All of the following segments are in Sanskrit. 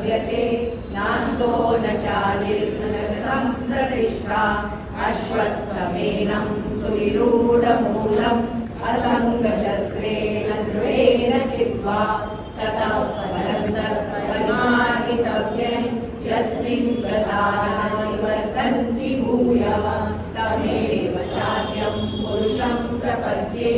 लभ्यते नान्तो न चादिर्न च सम्प्रतिष्ठा अश्वत्थमेनं सुविरूढमूलम् असङ्गशस्त्रेण दृढेन चित्वा ततः परन्तर्परमार्गितव्यं यस्मिन् गता न निवर्तन्ति भूयः तमेव चाद्यं पुरुषं प्रपद्ये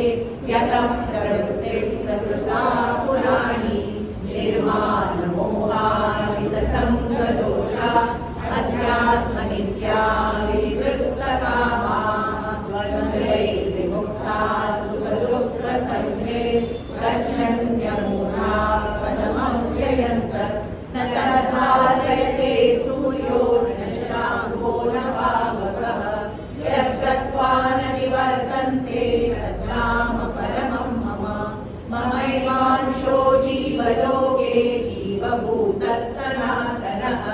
यतः प्रवृत्तिः प्रसृता पुराणी निर्माणमोहाजितसङ्गदोषा अध्यात्मनित्या विनिवृत्तकामाः द्वन्द्वैर्विमुक्ता सुखदुःखसंज्ञे गच्छन्त्यमूढा पदमव्ययन्तः न तद्भासयते सूर्यो न शाम्भो न पावकः यद्गत्वा न निवर्तन्ते तद्धाम परमं मम ममैवांशो जीवलोके जीवभूतः सनातनः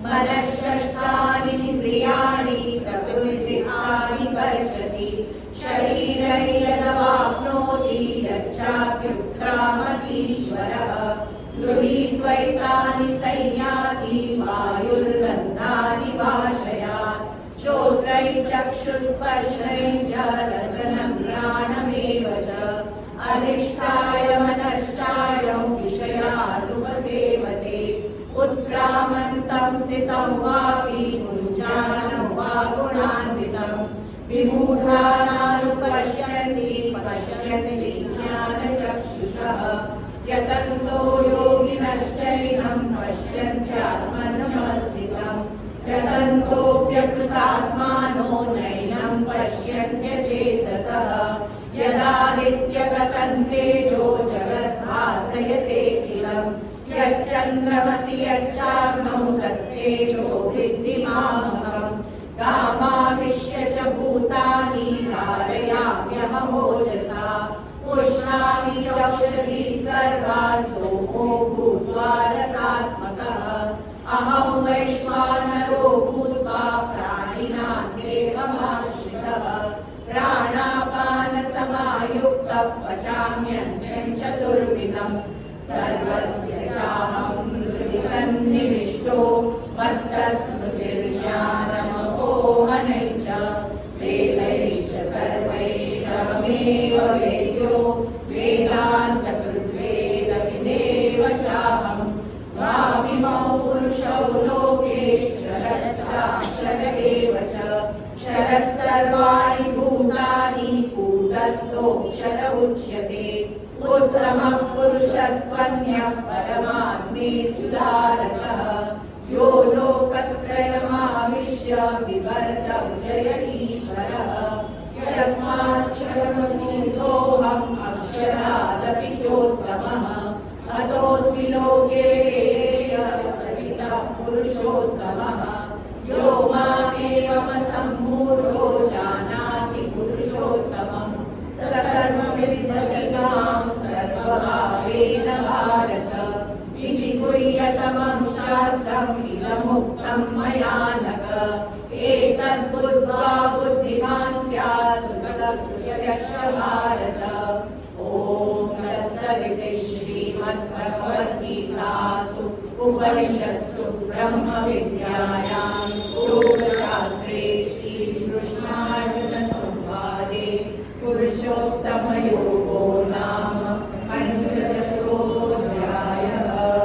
मनःषष्ठानीन्द्रियाणि प्रकृतिस्थानि कर्षति शरीरं यदवाप्नोति यच्चाप्युत्क्रामतीश्वरः गृहीत्वैतानि संयाति वायुर्गन्धानि वाशयात् श्रोत्रैर्चक्षुस्पर्शैर्च रसनं घ्राणमेव च अधिष्ठाय मनश्चायं विषयानुपसेवते उत्क्रामन्तं स्थितं वापि मुञ्जानं वा गुणान्वितं विमूढानानुपश्यन्ति पश्यन्ति ज्ञानचक्षुषः यतन्तो योगिनश्चैनं पश्यन्त्यात्मनमस्थितं यतन्तोऽप्यकृतात्मानो नैनं पश्यन्त्यचेतसः यदादित्यगतं तेजो जगद्भासयतेऽखिलं यच्चन्द्रमसि यच्चाग्नौ तत्तेजो विद्धि मामकम् गामाविश्य च भूतानि धारयाम्यहमोजसा पुष्णामि चौषधीः सर्वाः सोमो भूत्वा रसात्मकः अहं वैश्वानरो भूत्वा प्राणिनां देवमाश्रितः प्राणापानसमायुक्तः पचाम्यन्नं चतुर्विधं सर्वस्य चाहं हृदि सन्निविष्टो मत्तस्मृतिर्ज्ञानमपोहनै च वेदैश्च सर्वैरहमेव वेद्यो वेदान्तकृद्वेदविदेव चाहं द्वाविमौ पुरुषौ लोके क्षरश्चाक्षर एव च क्षरः सर्वाणि भूतानि कूटस्थोऽक्षर उच्यते उत्तमः पुरुषस्त्वन्यः परमात्मेत्युदारकः यो लोकत्रयमाविश्य बिभर्त्यव्यय ईश्वरः यस्माक्षरमभूतोऽहम् अक्षरादपि चोत्तमः अतोऽस्मि लोके वेदः पुरुषोत्तमः यो मामेवमसम्मूढो जानाति पुरुषोत्तमं स सर्वविद्वजतां सर्वभावेन भारत इति गुह्यतमं शास्त्रम् इदमुक्तं मया नघ एतद्बुद्ध्वा बुद्धिमान् स्यात् कृतकृत्यश्च भारत ॐ तत्सदिति श्रीमद्भगवद्गीतासु उपनिषत्सु ब्रह्मविद्यायां